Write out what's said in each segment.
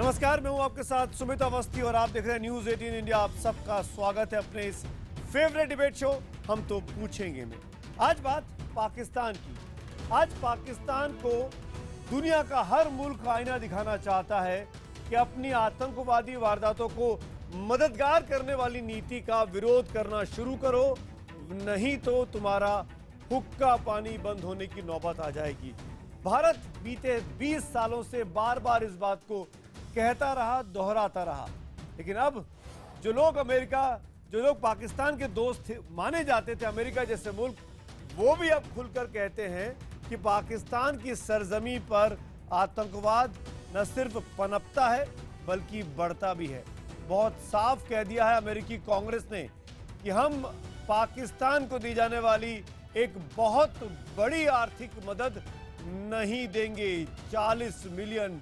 नमस्कार, मैं हूं आपके साथ सुमित अवस्थी और आप देख रहे हैं न्यूज 18 इंडिया। आप सबका स्वागत है अपने इस फेवरेट डिबेट शो हम तो पूछेंगे में। आज बात पाकिस्तान की। आज पाकिस्तान को दुनिया का हर मुल्क आईना दिखाना चाहता है कि अपनी आतंकवादी वारदातों को मददगार करने वाली नीति का विरोध करना शुरू करो, नहीं तो तुम्हारा हुक्का पानी बंद होने की नौबत आ जाएगी। भारत बीते 20 सालों से बार बार इस बात को कहता रहा, दोहराता रहा, लेकिन अब जो लोग पाकिस्तान के दोस्त थे, माने जाते थे, अमेरिका जैसे मुल्क, वो भी अब खुलकर कहते हैं कि पाकिस्तान की सरजमी पर आतंकवाद न सिर्फ पनपता है बल्कि बढ़ता भी है। बहुत साफ कह दिया है अमेरिकी कांग्रेस ने कि हम पाकिस्तान को दी जाने वाली एक बहुत बड़ी आर्थिक मदद नहीं देंगे। 40 मिलियन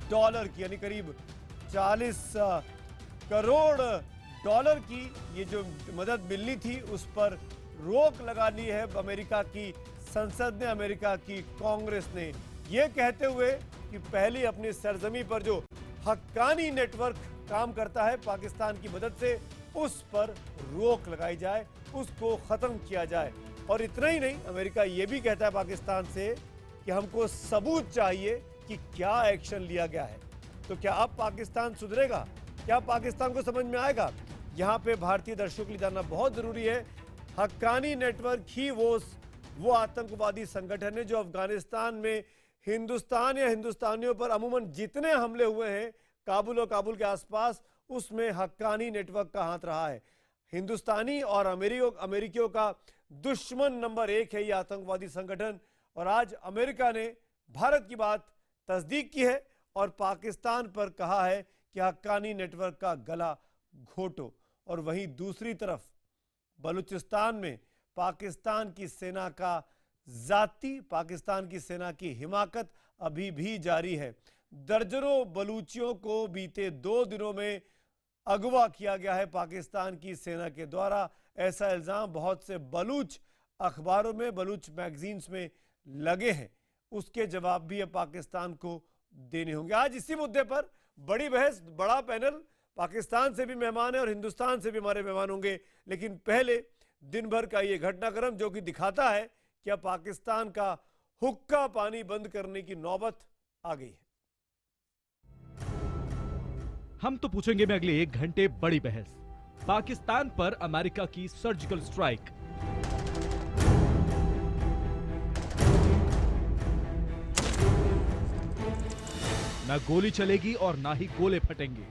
डॉलर की, यानी करीब 40 करोड़ डॉलर की ये जो मदद मिलनी थी, उस पर रोक लगा ली है अमेरिका की संसद ने, अमेरिका की कांग्रेस ने, ये कहते हुए कि पहले अपनी सरजमी पर जो हक्कानी नेटवर्क काम करता है पाकिस्तान की मदद से, उस पर रोक लगाई जाए, उसको खत्म किया जाए। और इतना ही नहीं, अमेरिका ये भी कहता है पाकिस्तान से कि हमको सबूत चाहिए कि क्या एक्शन लिया गया है। तो क्या अब पाकिस्तान सुधरेगा? क्या पाकिस्तान को समझ में आएगा? यहां पे भारतीय दर्शकों के लिए जानना बहुत जरूरी है। हक्कानी नेटवर्क ही वो आतंकवादी संगठन है जो अफगानिस्तान में हिंदुस्तान या हिंदुस्तानियों पर अमूमन जितने हमले हुए हैं काबुल और काबुल के आसपास, उसमें हक्कानी नेटवर्क का हाथ रहा है। हिंदुस्तानी और अमेरिकियों का दुश्मन नंबर 1 है ये आतंकवादी संगठन। और आज अमेरिका ने भारत की बात तस्दीक की है और पाकिस्तान पर कहा है कि हक्कानी नेटवर्क का गला घोटो। और वहीं दूसरी तरफ बलूचिस्तान में पाकिस्तान की सेना की हिमाकत अभी भी जारी है। दर्जनों बलूचियों को बीते 2 दिनों में अगवा किया गया है पाकिस्तान की सेना के द्वारा। ऐसा इल्जाम बहुत से बलूच अखबारों में, बलूच मैगजीन्स में लगे हैं। उसके जवाब भी अब पाकिस्तान को देने होंगे। आज इसी मुद्दे पर बड़ी बहस, बड़ा पैनल, पाकिस्तान से भी मेहमान है और हिंदुस्तान से भी हमारे मेहमान होंगे। लेकिन पहले दिन भर का ये घटनाक्रम जो कि दिखाता है कि अब पाकिस्तान का हुक्का पानी बंद करने की नौबत आ गई है। हम तो पूछेंगे में अगले 1 घंटे बड़ी बहस, पाकिस्तान पर अमेरिका की सर्जिकल स्ट्राइक, ना गोली चलेगी और ना ही गोले फटेंगे,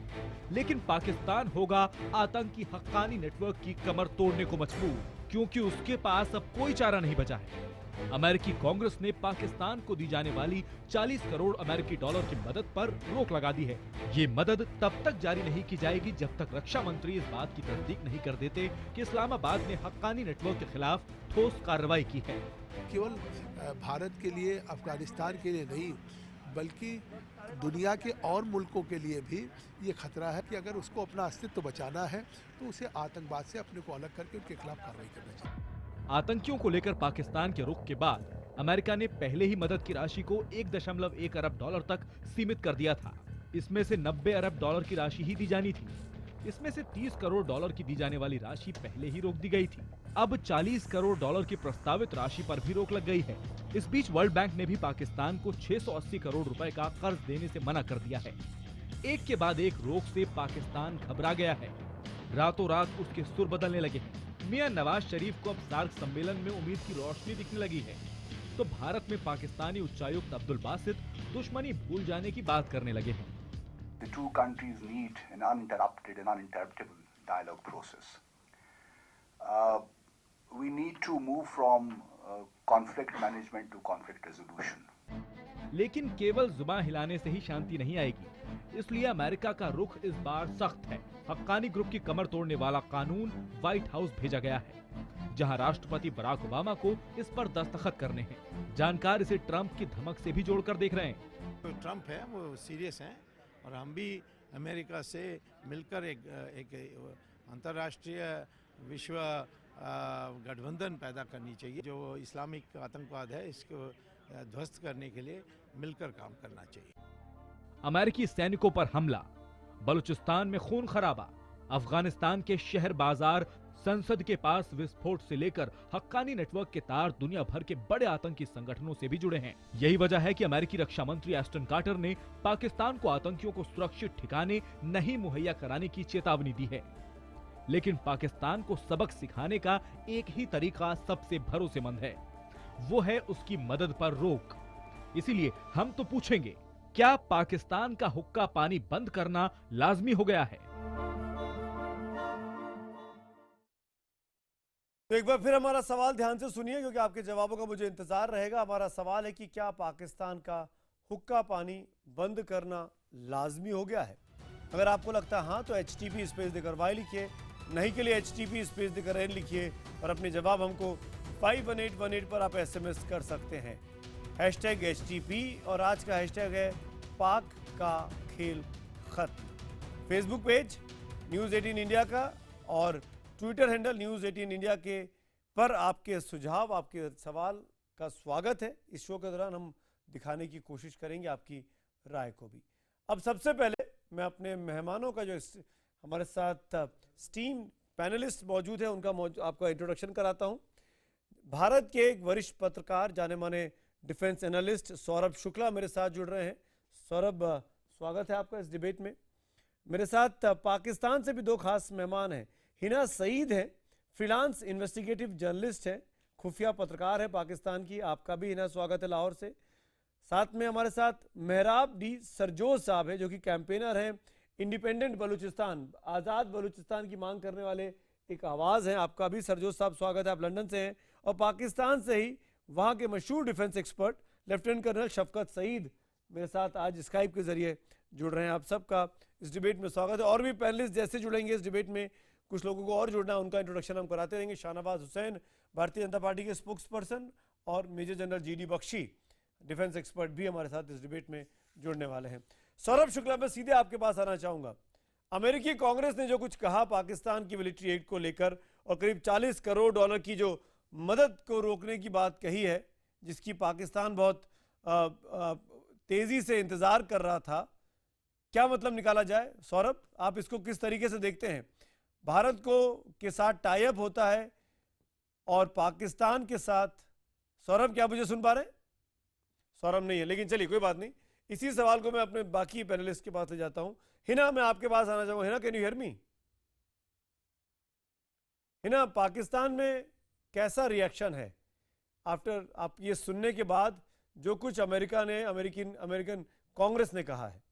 लेकिन पाकिस्तान होगा आतंकी हक्कानी नेटवर्क की कमर तोड़ने को मजबूर, क्योंकि उसके पास अब कोई चारा नहीं बचा है। अमेरिकी कांग्रेस ने पाकिस्तान को दी जाने वाली 40 करोड़ अमेरिकी डॉलर की मदद पर रोक लगा दी है। ये मदद तब तक जारी नहीं की जाएगी जब तक रक्षा मंत्री इस बात की तस्दीक नहीं कर देते कि इस्लामाबाद ने हक्कानी नेटवर्क के खिलाफ ठोस कार्रवाई की है। केवल भारत के लिए, अफगानिस्तान के लिए नहीं, बल्कि दुनिया के और मुल्कों के लिए भी ये खतरा है कि अगर उसको अपना अस्तित्व बचाना है तो उसे आतंकवाद से अपने को अलग करके उनके खिलाफ कार्रवाई करनी चाहिए। आतंकियों को लेकर पाकिस्तान के रुख के बाद अमेरिका ने पहले ही मदद की राशि को 1.1 अरब डॉलर तक सीमित कर दिया था। इसमें से 90 अरब डॉलर की राशि ही दी जानी थी। इसमें से 30 करोड़ डॉलर की दी जाने वाली राशि पहले ही रोक दी गई थी। अब 40 करोड़ डॉलर की प्रस्तावित राशि पर भी रोक लग गई है। इस बीच वर्ल्ड बैंक ने भी पाकिस्तान को 680 करोड़ रुपए का कर्ज देने से मना कर दिया है। एक के बाद एक रोक से पाकिस्तान घबरा गया है। रातों रात उसके सुर बदलने लगे हैं। मियां नवाज शरीफ को अब सार्क सम्मेलन में उम्मीद की रोशनी दिखने लगी है, तो भारत में पाकिस्तानी उच्चायुक्त अब्दुल बासित दुश्मनी भूल जाने की बात करने लगे हैं। The two countries need an uninterrupted and uninterruptible dialogue process. We need to move from conflict management to conflict resolution. लेकिन केवल जुबान हिलाने से ही शांति नहीं आएगी, इसलिए अमेरिका का रुख इस बार सख्त है। हक्कानी ग्रुप की कमर तोड़ने वाला कानून व्हाइट हाउस भेजा गया है, जहां राष्ट्रपति बराक ओबामा को इस पर दस्तखत करने हैं। जानकार इसे ट्रंप की धमक से भी जोड़कर देख रहे हैं। तो ट्रंप है वो सीरियस हैं और हम भी अमेरिका से मिलकर एक अंतर्राष्ट्रीय विश्व गठबंधन पैदा करनी चाहिए। जो इस्लामिक आतंकवाद है इसको ध्वस्त करने के लिए मिलकर काम करना चाहिए। अमेरिकी सैनिकों पर हमला, बलूचिस्तान में खून खराबा, अफगानिस्तान के शहर बाजार, संसद के पास विस्फोट से लेकर हक्कानी नेटवर्क के तार दुनिया भर के बड़े आतंकी संगठनों से भी जुड़े हैं। यही वजह है कि अमेरिकी रक्षा मंत्री एस्टन कार्टर ने पाकिस्तान को आतंकियों को सुरक्षित ठिकाने नहीं मुहैया कराने की चेतावनी दी है। लेकिन पाकिस्तान को सबक सिखाने का एक ही तरीका सबसे भरोसेमंद है, वो है उसकी मदद पर रोक। इसीलिए हम तो पूछेंगे, क्या पाकिस्तान का हुक्का पानी बंद करना लाजमी हो गया है? तो एक बार फिर हमारा सवाल ध्यान से सुनिए, क्योंकि आपके जवाबों का मुझे इंतजार रहेगा। हमारा सवाल है कि क्या पाकिस्तान का हुक्का पानी बंद करना लाजमी हो गया है? अगर आपको लगता है हाँ, तो HTP स्पेस देकर वाई लिखिए, नहीं के लिए HTP स्पेस देकर एन लिखिए और अपने जवाब हमको 51818 पर आप SMS कर सकते हैं। #HTP और आज का हैशटैग है पाक का खेल खत्म। फेसबुक पेज न्यूज़ 18 इंडिया का और ट्विटर हैंडल न्यूज़ 18 इंडिया के पर आपके सुझाव, आपके सवाल का स्वागत है। इस शो के दौरान हम दिखाने की कोशिश करेंगे आपकी राय को भी। अब सबसे पहले मैं अपने मेहमानों का जो हमारे साथ स्टीम पैनलिस्ट मौजूद है उनका आपका इंट्रोडक्शन कराता हूं। भारत के एक वरिष्ठ पत्रकार, जाने माने डिफेंस एनालिस्ट सौरभ शुक्ला मेरे साथ जुड़ रहे हैं। सौरभ, स्वागत है आपका इस डिबेट में। मेरे साथ पाकिस्तान से भी दो खास मेहमान हैं। हिना सईद है, फ्रीलांस इन्वेस्टिगेटिव जर्नलिस्ट है, खुफिया पत्रकार है पाकिस्तान की। आपका भी हिना स्वागत है लाहौर से। साथ में हमारे साथ मेहराब डी सरजोज साहब है, जो कि कैंपेनर हैं इंडिपेंडेंट बलूचिस्तान, आज़ाद बलूचिस्तान की मांग करने वाले एक आवाज़ हैं। आपका भी सरजोज साहब स्वागत है, आप लंदन से हैं। और पाकिस्तान से ही वहाँ के मशहूर डिफेंस एक्सपर्ट लेफ्टिनेंट कर्नल शफकत सईद मेरे साथ आज स्काइप के जरिए जुड़ रहे हैं। आप सबका इस डिबेट में स्वागत है। और भी पैनलिस्ट जैसे जुड़ेंगे इस डिबेट में, कुछ लोगों को और जुड़ना है, उनका इंट्रोडक्शन हम कराते रहेंगे। शाहनवाज हुसैन, भारतीय जनता पार्टी के स्पोक्स पर्सन, और major general GD Bakshi, defence expert, भी हमारे साथ इस डिबेट में जुड़ने वाले हैं। सौरभ शुक्ला, मैं सीधे आपके पास आना चाहूँगा। अमेरिकी कांग्रेस ने जो कुछ कहा पाकिस्तान की मिलिट्री एड को लेकर और करीब $40 करोड़ की जो मदद को रोकने की बात कही है, जिसकी पाकिस्तान बहुत तेज़ी से इंतज़ार कर रहा था, क्या मतलब निकाला जाए? सौरभ, आप इसको किस तरीके से देखते हैं? भारत को के साथ टाई अप होता है और पाकिस्तान के साथ। सौरभ, क्या मुझे सुन पा रहे हैं? सौरभ नहीं है, लेकिन चलिए कोई बात नहीं। इसी सवाल को मैं अपने बाकी पैनलिस्ट के पास ले जाता हूं। हिना, मैं आपके पास आना चाहूंगा। हिना, कैन यू हियर मी? हिना, पाकिस्तान में कैसा रिएक्शन है आफ्टर आप ये सुनने के बाद जो कुछ अमेरिकन कांग्रेस ने कहा है?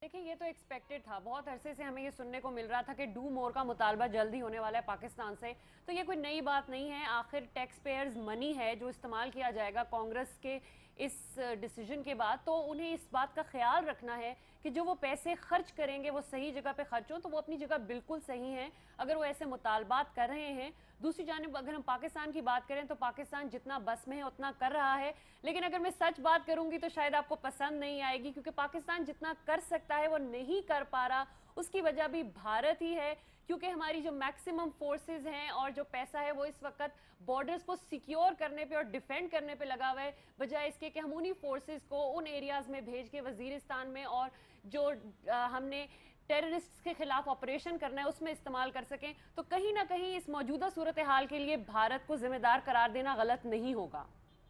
देखिए, ये तो एक्सपेक्टेड था। बहुत अरसे से हमें ये सुनने को मिल रहा था कि डू मोर का मुतालबा जल्दी होने वाला है पाकिस्तान से। तो ये कोई नई बात नहीं है। आखिर टैक्स पेयर्स मनी है जो इस्तेमाल किया जाएगा कांग्रेस के इस डिसीजन के बाद। तो उन्हें इस बात का ख्याल रखना है कि जो वो पैसे खर्च करेंगे वो सही जगह पे खर्च हों। तो वो अपनी जगह बिल्कुल सही हैं अगर वो ऐसे मुतालबात कर रहे हैं। दूसरी जानिब अगर हम पाकिस्तान की बात करें तो पाकिस्तान जितना बस में है उतना कर रहा है। लेकिन अगर मैं सच बात करूंगी तो शायद आपको पसंद नहीं आएगी, क्योंकि पाकिस्तान जितना कर सकता है वो नहीं कर पा रहा। उसकी वजह भी भारत ही है, क्योंकि हमारी जो मैक्सिमम फोर्सेस हैं और जो पैसा है वो इस वक्त बॉर्डर्स को सिक्योर करने पे और डिफेंड करने पे लगा हुआ है, बजाय इसके कि हम उन्हीं फोर्सेस को उन एरियाज में भेज के वजीरिस्तान में और जो हमने टेररिस्ट के खिलाफ ऑपरेशन करना है उसमें इस्तेमाल कर सकें। तो कहीं ना कहीं इस मौजूदा सूरत हाल के लिए भारत को जिम्मेदार करार देना गलत नहीं होगा।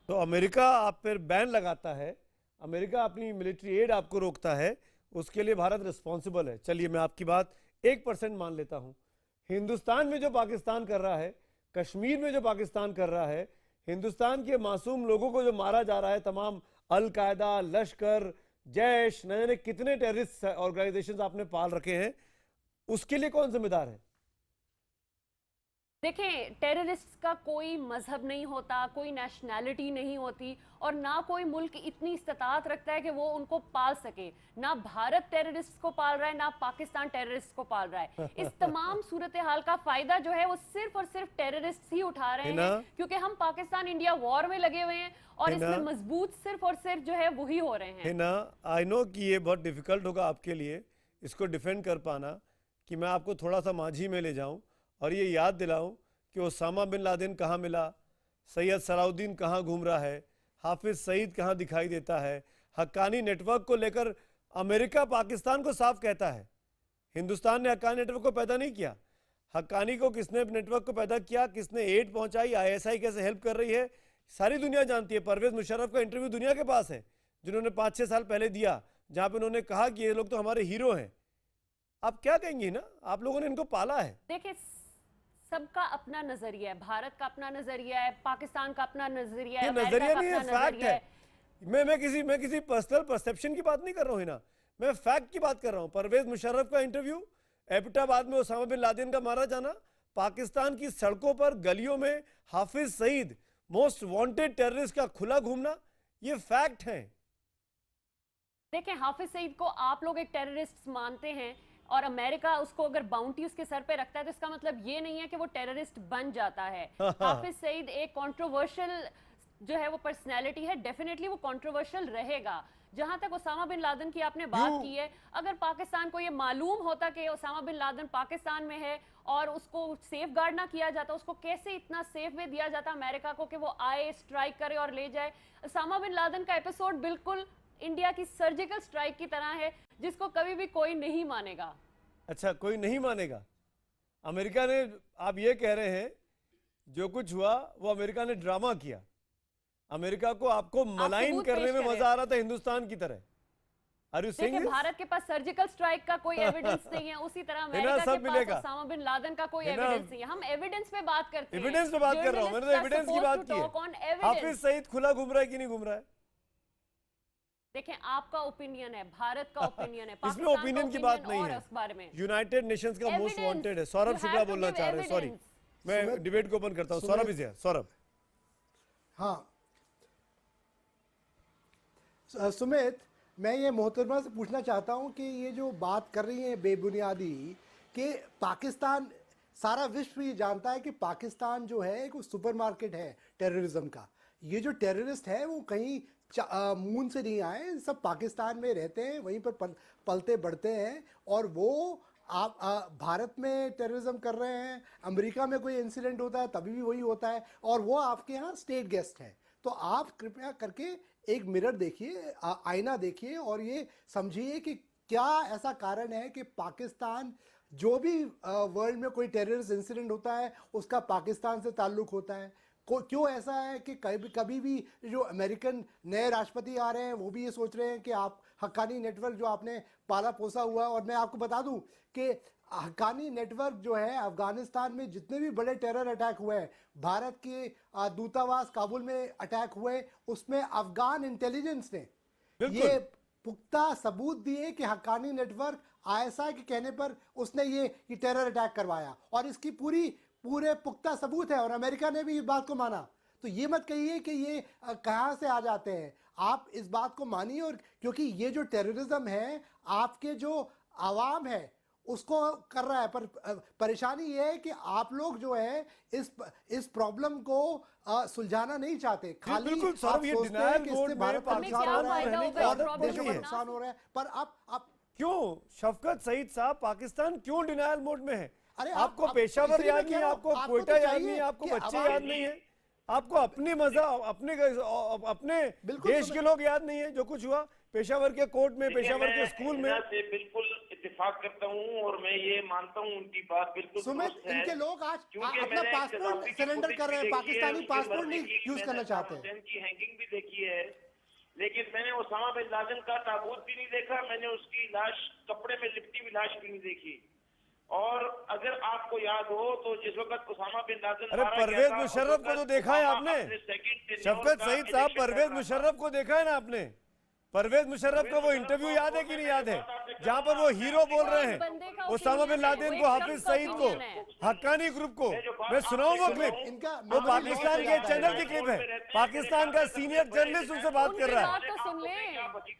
तो अमेरिका आप पर बैन लगाता है, अमेरिका अपनी मिलिट्री एड आपको रोकता है, उसके लिए भारत रिस्पॉन्सिबल है। चलिए मैं आपकी बात 1% मान लेता हूं। हिंदुस्तान में जो पाकिस्तान कर रहा है, कश्मीर में जो पाकिस्तान कर रहा है, हिंदुस्तान के मासूम लोगों को जो मारा जा रहा है, तमाम अल-कायदा, लश्कर, जैश, न जाने कितने टेररिस्ट ऑर्गेनाइजेशंस आपने पाल रखे हैं, उसके लिए कौन जिम्मेदार है? देखें, टेररिस्ट का कोई मजहब नहीं होता, कोई नेशनैलिटी नहीं होती, और ना कोई मुल्क इतनी इस्तात रखता है कि वो उनको पाल सके। ना भारत टेररिस्ट को पाल रहा है, ना पाकिस्तान टेररिस्ट को पाल रहा है। इस तमाम सूरत हाल का फायदा जो है वो सिर्फ और सिर्फ टेररिस्ट ही उठा रहे हैं, क्योंकि हम पाकिस्तान इंडिया वॉर में लगे हुए हैं और इसमें मजबूत सिर्फ और सिर्फ जो है वही हो रहे हैं। ना, आई नो कि ये बहुत डिफिकल्ट होगा आपके लिए इसको डिफेंड कर पाना, कि मैं आपको थोड़ा सा माझी में ले जाऊं और ये याद दिलाऊं कि ओसामा बिन लादेन कहाँ मिला, सैयद सलाउद्दीन कहाँ घूम रहा है, हाफिज सईद कहाँ दिखाई देता है, हक्कानी नेटवर्क को लेकर अमेरिका पाकिस्तान को साफ कहता है, हिंदुस्तान ने हक्कानी नेटवर्क को पैदा नहीं किया। हक्कानी को किसने नेटवर्क को पैदा किया, किसने एड पहुंचाई, आईएसआई कैसे हेल्प कर रही है, सारी दुनिया जानती है। परवेज मुशर्रफ का इंटरव्यू दुनिया के पास है, जिन्होंने 5-6 साल पहले दिया, जहां पे उन्होंने कहा कि ये लोग तो हमारे हीरो हैं। आप क्या कहेंगी ना, आप लोगों ने इनको पाला है। देखिए, सबका अपना नजरिया है, भारत का अपना नजरिया है, पाकिस्तान का अपना नजरिया है, ये नजरिया नहीं है, फैक्ट है। मैं किसी पर्सनल परसेप्शन की बात नहीं कर रहा हूं ना, मैं फैक्ट की बात कर रहा हूं। परवेज मुशर्रफ का इंटरव्यू, एबटाबाद में ओसामा बिन लादेन का मारा जाना, पाकिस्तान की सड़कों पर गलियों में Hafiz Saeed most wanted terrorist का खुला घूमना, ये फैक्ट है। देखिए, हाफिज सईद को आप लोग एक टेररिस्ट मानते हैं और अमेरिका उसको अगर बाउंटी उसके सर पे रखता है, तो इसका मतलब ये नहीं है कि वो टेररिस्ट बन जाता है। हाफिज सईद एक कंट्रोवर्शियल जो है वो पर्सनैलिटी है, डेफिनेटली वो कंट्रोवर्शियल रहेगा। जहां तक ओसामा बिन लादेन की आपने बात की है, अगर पाकिस्तान को ये मालूम होता कि ओसामा बिन लादेन पाकिस्तान में है और उसको सेफ गार्ड ना किया जाता, उसको कैसे इतना सेफ वे दिया जाता अमेरिका को कि वो आए, स्ट्राइक करे और ले जाए। ओसामा बिन लादेन का एपिसोड बिल्कुल इंडिया की सर्जिकल स्ट्राइक की तरह है, जिसको कभी भी कोई नहीं मानेगा। अच्छा, कोई नहीं मानेगा। अमेरिका ने, आप ये कह रहे हैं जो कुछ हुआ वो अमेरिका ने ड्रामा किया। अमेरिका को आपको मलाइन करने में मजा आ रहा था हिंदुस्तान की तरह। Are you saying this? Bharat के पास सर्जिकल स्ट्राइक का कोई एविडेंस नहीं है, उसी तरह अमेरिका के पास ओसामा बिन लादेन का कोई एविडेंस नहीं है। हम एविडेंस पे बात करते हैं, एविडेंस पे बात कर रहा हूं, मैंने तो एविडेंस की बात की है। हाफिज सईद खुला घूम रहा है कि नहीं घूम रहा है? देखें, आपका ओपिनियन है, भारत का ओपिनियन है, इसमें ओपिनियन की बात नहीं है, उस बारे में यूनाइटेड नेशंस का मोस्ट वांटेड है। सौरभ शुक्ला बोलना चाह रहे हैं, सॉरी मैं डिबेट को ओपन करता हूं। Saurabh is here. सौरभ। हाँ सुमित, मैं ये मोहतरमा से पूछना चाहता हूँ कि ये जो बात कर रही है बेबुनियादी कि पाकिस्तान, सारा विश्व ये जानता है कि पाकिस्तान जो है एक सुपरमार्केट है टेररिज्म का। ये जो टेररिस्ट है वो कहीं मून से नहीं आए, सब पाकिस्तान में रहते हैं, वहीं पर पलते बढ़ते हैं, और वो आप भारत में टेररिज्म कर रहे हैं, अमेरिका में कोई इंसिडेंट होता है तभी भी वही होता है, और वो आपके यहाँ स्टेट गेस्ट हैं। तो आप कृपया करके एक मिरर देखिए, आईना देखिए, और ये समझिए कि क्या ऐसा कारण है कि पाकिस्तान, जो भी वर्ल्ड में कोई टेररिस्ट इंसिडेंट होता है उसका पाकिस्तान से ताल्लुक होता है। क्यों ऐसा है कि कभी भी जो अमेरिकन नए राष्ट्रपति आ रहे हैं वो भी ये सोच रहे हैं कि आप हक्कानी नेटवर्क जो आपने पाला पोसा हुआ, और मैं आपको बता दूं कि हक्कानी नेटवर्क जो है, अफगानिस्तान में जितने भी बड़े टेरर अटैक हुए हैं, भारत के दूतावास काबुल में अटैक हुए, उसमें अफगान इंटेलिजेंस ने ये पुख्ता सबूत दिए कि हक्कानी नेटवर्क आईएसआई के कहने पर उसने ये टेरर अटैक करवाया, और इसकी पूरे पुख्ता सबूत है, और अमेरिका ने भी इस बात को माना। तो ये मत कहिए कि ये कहाँ से आ जाते हैं, आप इस बात को मानिए। और क्योंकि ये जो टेररिज्म है आपके जो आवाम है उसको कर रहा है, पर परेशानी ये है कि आप लोग जो है इस प्रॉब्लम को सुलझाना नहीं चाहते, खाली आप सोचते हैं कि इससे भारत का नुकसान हो रहा है, देशों का नुकसान हो रहा है। पर आप क्यों शफकत सईद साहब, पाकिस्तान क्यों डिनायल मोड में है? आपको पेशावर याद नहीं है, आपको क्वेटा याद नहीं है, आपको बच्चे याद नहीं है, आपको अपनी मजा अपने देश के लोग याद नहीं है जो कुछ हुआ पेशावर के कोर्ट में, पेशावर के स्कूल में। बिल्कुल इत्तेफाक करता हूँ और मैं ये मानता हूँ उनकी बात बिल्कुल सुमित, इनके लोग आज अपना पासपोर्ट सरेंडर कर रहे हैं, पाकिस्तानी पासपोर्ट नहीं यूज करना चाहते हैं। की हैंगिंग भी देखी है, लेकिन मैंने ओसामा बिन लादेन का ताबूत भी नहीं देखा, मैंने उसकी लाश कपड़े में लिपटी हुई लाश भी नहीं देखी। और अगर आपको याद हो तो जिस वक्त ओसामा बिन लादेन, अरे परवेज मुशर्रफ को तो देखा है आपने, शफकत सईद साहब, परवेज मुशर्रफ को देखा है ना आपने? परवेज मुशर्रफ का वो इंटरव्यू याद है कि नहीं याद है, जहां पर वो हीरो बोल रहे हैं ओसामा बिन लादेन को, हाफिज सईद को, हक्कानी ग्रुप को? मैं सुनाऊं वो क्लिप, वो पाकिस्तान के चैनल की क्लिप है, पाकिस्तान का सीनियर जर्नलिस्ट उनसे बात कर रहा है,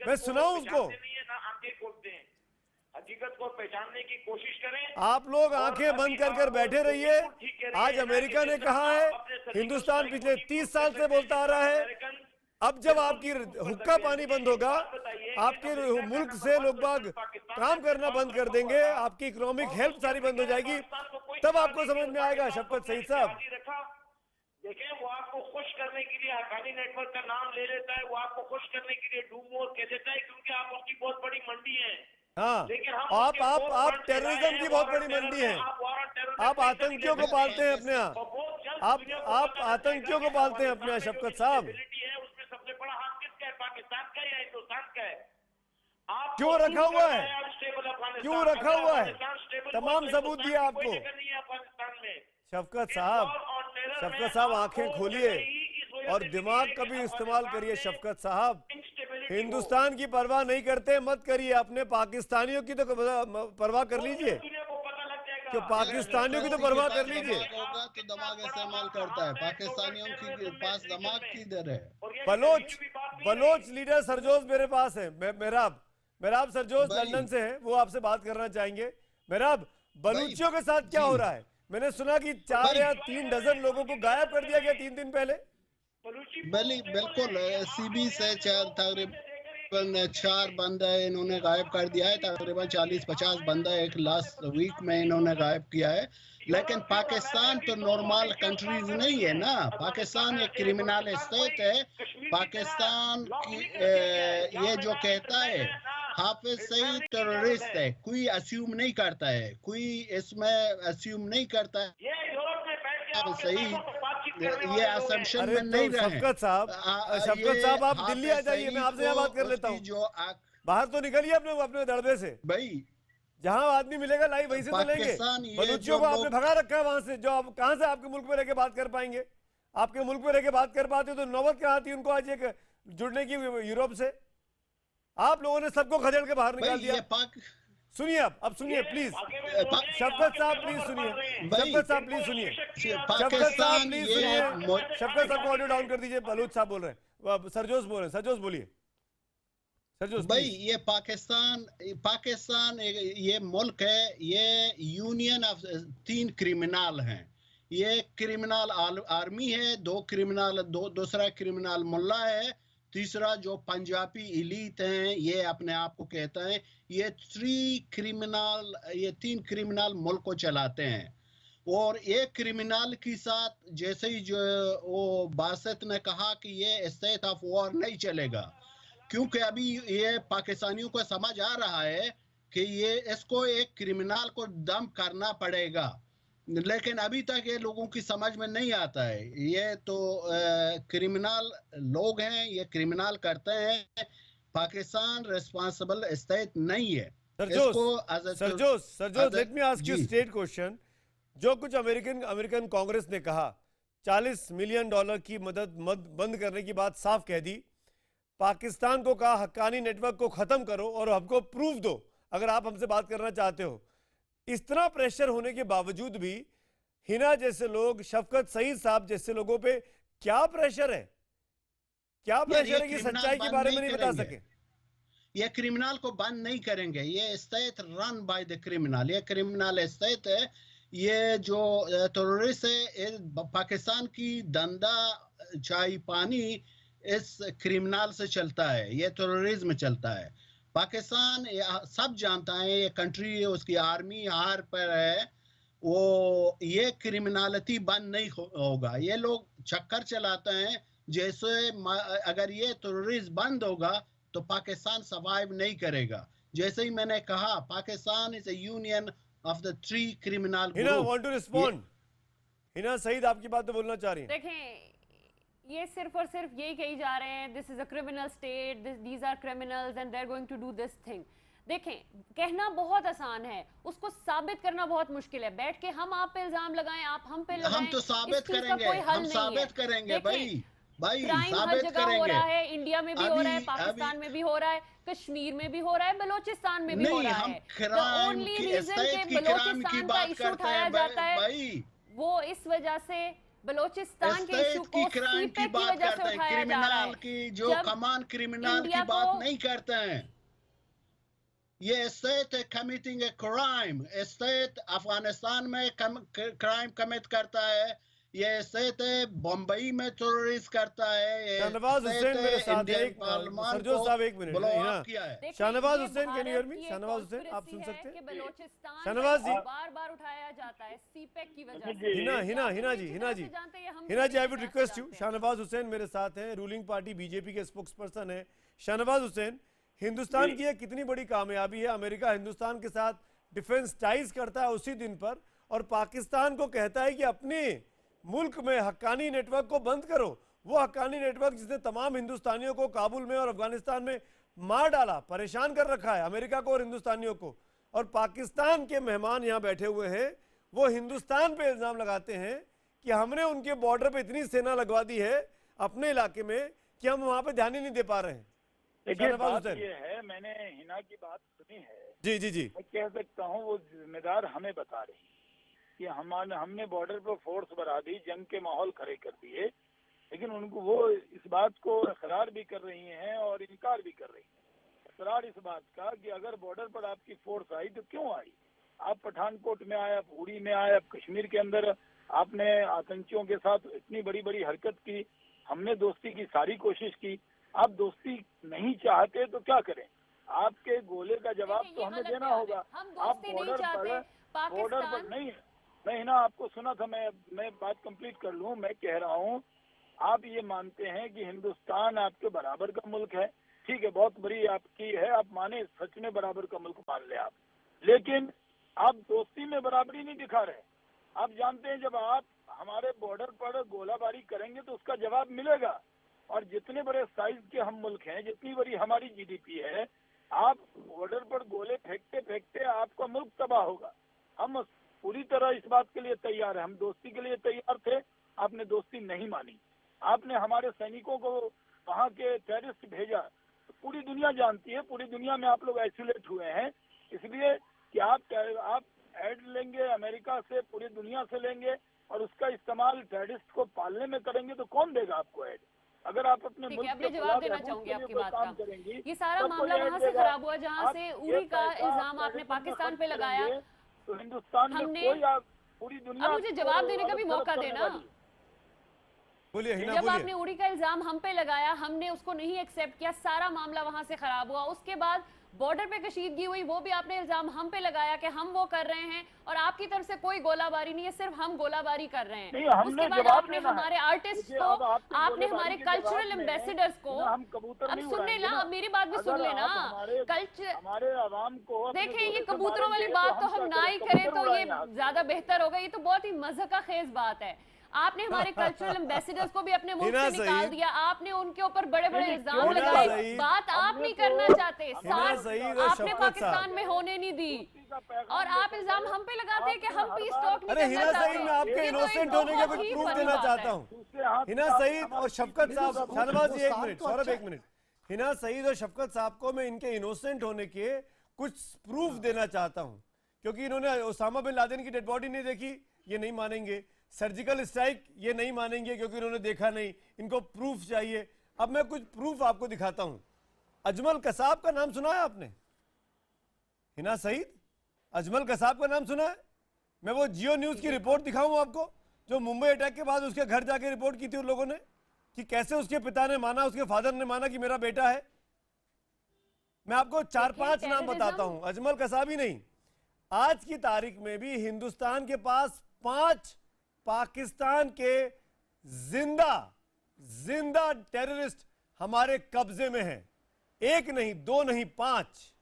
मैं सुनाऊं उसको? हकीकत को पहचानने की कोशिश करें। आप लोग आंखें बंद कर बैठे रहिए। आज अमेरिका ने कहा है, हिंदुस्तान पिछले 30 साल से बोलता आ रहा है, अब जब आपकी हुक्का पानी बंद होगा, आपके मुल्क से लोग बाग काम करना बंद कर देंगे, आपकी इकोनॉमिक हेल्प सारी बंद हो जाएगी, तब आपको समझ में आएगा शफकत सईद साहब। देखें, वो आपको खुश करने के लिए हक्कानी नेटवर्क का नाम ले लेता है, वो आपको खुश करने के लिए डू मोर कह देता है, क्योंकि आप उसकी बहुत बड़ी मंडी है। हाँ, लेकिन हम आप उसके आप फोर आप फ्रंट टेररिज्म लगाए की हैं, बहुत वार बड़ी टेरर मंडी में, है। आप वार टेरर आप में आतंकियों को पालते हैं अपने यहाँ। और बहुत जल्द आप दुनिया को आप पता लग आतंकियों को जाएगा पालते हैं कि अपने यहाँ, अफगानिस्तान में शफकत जो साहब। instability है, उसमें सबसे बड़ा हाथ किसका है? पाकिस्तान का या हिंदुस्तान का है? आप क्यों रखा हुआ है? क्यों रखा हुआ है? तमाम सबूत दिए आपको। शफकत साहब आंखें खोलिए और दिमाग कभी इस्तेमाल करिए। शफकत साहब, हिंदुस्तान की परवाह नहीं करते मत करिए, अपने पाकिस्तानियों की तो परवाह कर लीजिए, कि पाकिस्तानियों की तो परवाह कर लीजिए। होगा तो दिमाग इस्तेमाल करता है, पाकिस्तानियों के पास दिमाग किधर है? बलोच लीडर सरजोज मेरे पास है। मेहराब सरजोज भाई। लंदन से है, वो आपसे बात करना चाहेंगे। मेहराब, बलूचियों के साथ क्या हो रहा है? मैंने सुना कि 4 या 3 डजन लोगों को गायब कर दिया गया 3 दिन पहले। बिल्कुल, सीबी से तकरीबन 4 बंदा इन्होंने गायब कर दिया है, तकरीबन 40-50 बंदा एक लास्ट वीक में इन्होंने गायब किया है। लेकिन पाकिस्तान तो नॉर्मल कंट्रीज नहीं है ना, पाकिस्तान एक क्रिमिनल स्टेट है। पाकिस्तान की ये जो कहता है हाफिज सईद टेररिस्ट है, कोई अस्यूम नहीं करता है, कोई इसमें अस्यूम नहीं करता है सही, ये असम्पशन में नहीं रहे। शफकत साहब आप दिल्ली आ जाइए, मैं आपसे यहाँ बात कर लेता हूँ। बाहर तो निकलिए अपने दड़बे से भाई, जहां आदमी मिलेगा लाइव वहीं से तो लेंगे। बलूचियों को आपने भगा रखा है वहां से, जो आप कहां से आपके मुल्क में रह के बात कर पाएंगे? आपके मुल्क में रह के बात कर पाते तो नौबत क्या आती उनको आज एक जुड़ने की यूरोप से। आप लोगों ने सबको खदेड़ के बाहर निकाल दिया। सुनिए, अब सुनिए प्लीज। शफकत साहब प्लीज सुनिए। शफकत साहब प्लीज सुनिए। शफकत साहब प्लीज सुनिए। शफकत साहब को ऑडियो डाउन कर दीजिए। बलूच साहब बोल रहे हैं, सरजोज बोल रहे हैं। सरजोज बोलिए। भाई, ये पाकिस्तान ये मुल्क है, ये यूनियन ऑफ 3 क्रिमिनल हैं। ये क्रिमिनल आर्मी है, 2 क्रिमिनल, दूसरा क्रिमिनल मुल्ला है, तीसरा जो पंजाबी इलीट हैं ये अपने आप को कहते हैं। ये 3 क्रिमिनल मुल्क को चलाते हैं। और एक क्रिमिनल के साथ जैसे ही जो वो बासित ने कहा कि ये स्टेट ऑफ वॉर नहीं चलेगा, क्योंकि अभी ये पाकिस्तानियों को समझ आ रहा है कि ये इसको एक क्रिमिनल को दम करना पड़ेगा, लेकिन अभी तक ये लोगों की समझ में नहीं आता है। ये तो क्रिमिनल लोग हैं, ये क्रिमिनल करते हैं। पाकिस्तान रिस्पांसिबल स्टेट नहीं है। सरजोस, let me ask you straight question. जो कुछ अमेरिकन कांग्रेस ने कहा, $40 मिलियन की मदद बंद करने की बात साफ कह दी। पाकिस्तान को कहा हक्कानी नेटवर्क को खत्म करो और हमको प्रूफ दो अगर आप हमसे बात करना चाहते हो। इतना प्रेशर होने के बावजूद भी हिना जैसे लोग, शफकत सईद साहब जैसे लोगों पे क्या प्रेशर है? क्या प्रेशर है कि सच्चाई के बारे में नहीं बता सके? ये क्रिमिनल को बंद नहीं करेंगे। ये state run by the criminal, ये क्रिमिनल स्टेट है। ये जो टेररिस्ट है, पाकिस्तान की धंधा चाय पानी इस क्रिमिनल से चलता है, ये टेररिज्म चलता है। पाकिस्तान सब जानता है, ये कंट्री उसकी आर्मी हार पर है, वो ये क्रिमिनलिटी बंद नहीं होगा। ये लोग चक्कर चलाते हैं, जैसे अगर ये टेररिज्म बंद होगा तो पाकिस्तान सर्वाइव नहीं करेगा। जैसे ही मैंने कहा, Pakistan is a union of the 3 criminal group. Hina want to respond. Hina Saeed आपकी बात तो बोलना चाह रही हैं। देखें, ये सिर्फ और सिर्फ यही कही जा रहे हैं, this is a criminal state, these are criminals and they are going to do this thing. देखें, कहना बहुत आसान है, उसको साबित करना बहुत मुश्किल है। बैठ के हम आप पे इल्जाम लगाएं, आप हम पे लगाएं, हम तो साबित करेंगे, हम साबित करेंगे भाई क्राइम हर जगह हो रहा है, इंडिया में भी हो रहा है, पाकिस्तान में भी हो रहा है, कश्मीर में भी हो रहा है, बलोचिस्तान में भी हो रहा है। The only reason के बलोचिस्तान का इशू उठाया जाता है वो इस वजह से बलोचिस्तान के इशू को सीपैक की वजह से उठाया जा रहा है। की जो कमान क्रिमिनल की बात नहीं करते हैं। ये state committing a crime, state Afghanistan में क्राइम कमिट करता है, ये स्टेट है बम्बई में टेररिस्ट करता है, ये शाहनवाज हुसैन मेरे साथ इंडियन एक पार्लियामेंट सरजोद को साहब एक मिनट ब्लो हिना अप किया है। देखिए, शाहनवाज ये हुसैन, कैन यू हियर मी? भारत की शाहनवाज हुसैन, आप conspiracy सुन है सकते हैं? कि बलोचिस्तान शाहनवाज जी। बार-बार उठाया जाता है सीपेक की वजह से। हिना आप जी, भी हिना जी, जानते हैं, हम हिना जी, आई भी वुड जानते रिक्वेस्ट यू, हैं। शाहनवाज हुसैन मेरे साथ हैं, रूलिंग पार्टी बीजेपी के स्पोक्स पर्सन है। शाहनवाज हुसैन, हिंदुस्तान की ये कितनी बड़ी कामयाबी है, अमेरिका हिंदुस्तान के साथ डिफेंस टाइज करता है उसी दिन पर, और पाकिस्तान को कहता है कि अपने मुल्क में हक्कानी नेटवर्क को बंद करो। वो हक्कानी नेटवर्क जिसने तमाम हिंदुस्तानियों को काबुल में और अफगानिस्तान में मार डाला, परेशान कर रखा है अमेरिका को और हिंदुस्तानियों को, और पाकिस्तान के मेहमान यहाँ बैठे हुए हैं, वो हिंदुस्तान पे इल्ज़ाम लगाते हैं कि हमने उनके बॉर्डर पे इतनी सेना लगवा दी है अपने इलाके में कि हम वहाँ पे ध्यान ही नहीं दे पा रहे हैं। देखिए, शाहनवाज बात हुसैन। ये है, मैंने हिना की बात सुनी है, जी जी जी, मैं कह सकता हूँ वो जिम्मेदार हमें बता रही कि हमने बॉर्डर पर फोर्स बढ़ा दी, जंग के माहौल खड़े कर दिए, लेकिन उनको वो इस बात को इकरार भी कर रही हैं और इनकार भी कर रही हैं। इकरार इस बात का कि अगर बॉर्डर पर आपकी फोर्स आई तो क्यों आई? आप पठानकोट में आए, आप उड़ी में आए, आप कश्मीर के अंदर आपने आतंकियों के साथ इतनी बड़ी बड़ी हरकत की, हमने दोस्ती की सारी कोशिश की, आप दोस्ती नहीं चाहते तो क्या करें? आपके गोले का जवाब देखिए, तो ये हमें गलत देना बयान है। होगा। हम आप दोस्ती नहीं चाहते, बॉर्डर पर नहीं, मैं हिना आपको सुना था, मैं बात कंप्लीट कर लूं। मैं कह रहा हूं, आप ये मानते हैं कि हिंदुस्तान आपके बराबर का मुल्क है, ठीक है, बहुत बड़ी आपकी है, आप माने, सच में बराबर का मुल्क मान ले आप, लेकिन आप दोस्ती में बराबरी नहीं दिखा रहे। आप जानते हैं जब आप हमारे बॉर्डर पर गोलाबारी करेंगे तो उसका जवाब मिलेगा, और जितने बड़े साइज के हम मुल्क हैं, जितनी बड़ी हमारी जीडीपी है, आप बॉर्डर पर गोले फेंकते फेंकते आपका मुल्क तबाह होगा। हम पूरी तरह इस बात के लिए तैयार है, हम दोस्ती के लिए तैयार थे, आपने दोस्ती नहीं मानी, आपने हमारे सैनिकों को वहाँ के टेररिस्ट भेजा। तो पूरी दुनिया जानती है, पूरी दुनिया में आप लोग आइसोलेट हुए हैं, इसलिए कि आप एड लेंगे अमेरिका से, पूरी दुनिया से लेंगे, और उसका इस्तेमाल टेररिस्ट को पालने में करेंगे तो कौन देगा आपको एड? अगर आप अपने ठीक मुल्क है, अब मैं के जवाब खिलाफ देना रहबूत चाहूंगी के लिए आपकी कोई बात काम का। करेंगी, ये सारा तब मामला कोई वहां ऐड से देगा। खराब हुआ जहां आप से ये उरी का पैसा इल्जाम आपने टेररिज्म में पाकिस्तान खर्च पे लगाया। करेंगे, तो हिंदुस्तान में हमने- कोई पूरी दुनिया अब मुझे जवाब देने का भी आपको मौका तरफ करने देना। वाली है। बोलिए हिना, जब बोलिए। आपने उड़ी का इल्जाम हम पे लगाया, हमने उसको नहीं एक्सेप्ट किया, सारा मामला वहां से खराब हुआ। उसके बाद बॉर्डर पे कशीदगी हुई, वो भी आपने इल्जाम हम पे लगाया कि हम वो कर रहे हैं, और आपकी तरफ से कोई गोलाबारी नहीं है, सिर्फ हम गोलाबारी कर रहे हैं। नहीं, हमने उसके बाद जवाब आपने देना है। हमारे आर्टिस्ट देखिए, को, अब आपकी आपने गोलीबारी हमारे के कल्चरल जवाब में एम्बेसडर्स को, हम कबूतर अब नहीं सुन उड़ाएंगे लेना, ना। अब मेरी बात भी सुन अगर लेना। आप हमारे आवाम को अपने देखिए, गोले ये से कबूतरों वाली मारेंगे, बात तो हम हम क्या ना ही करें? करें तो कबूतर ये उड़ाएंगे आप। ज्यादा बेहतर होगा। ये तो बहुत ही मज़े का खेज बात है। आपने हमारे कल्चरल एम्बेसडर्स को भी अपने मुल्क हिना से निकाल सईद। दिया, आपने उनके ऊपर बड़े बड़े नहीं, इल्जाम हिना लगाए। सईद। बात आप हमने नहीं तो- करना चाहते, हिना साथ सईद और आपने शफकत पाकिस्तान साहब। में होने नहीं दी, का पैगाम और आप देकर इल्जाम हम पे लगाते हैं कि हम पीस टॉक नहीं अरे करना हिना चाहते। सईद, मैं आपके ये तो एक इनोसेंट होने का बहुत कुछ ही प्रूफ बड़ी देना बात चाहता है। हूँ। दूसरे हाथ हिना से सईद हमारे और शफकत साहब, सबूत- शाहनवाज जी एक हिंदुस्तान मिनट, को सौरभ अच्छा- एक मिनट। हिना सईद और शफकत साहब को मैं इनके इनोसेंट होने के कुछ प्रूफ देना चाहता हूँ, क्योंकि इन्होंने ओसामा बिन लादेन की डेड बॉडी नहीं देखी, ये नहीं मानेंगे। सर्जिकल स्ट्राइक ये नहीं मानेंगे क्योंकि उन्होंने देखा नहीं, इनको प्रूफ चाहिए। अब मैं कुछ प्रूफ आपको दिखाता हूं। अजमल कसाब का नाम सुना है आपने? हिना सईद, अजमल कसाब का नाम सुना है? मैं वो जियो न्यूज की रिपोर्ट दिखाऊं आपको, जो मुंबई अटैक के बाद उसके घर जाके रिपोर्ट की थी उन लोगों ने, कि कैसे उसके पिता ने माना, उसके फादर ने माना कि मेरा बेटा है। मैं आपको 4-5 नाम बताता हूं, अजमल कसाब ही नहीं। आज की तारीख में भी हिंदुस्तान के पास 5 पाकिस्तान के जिंदा टेररिस्ट हमारे कब्जे में हैं। एक नहीं, दो नहीं, 5।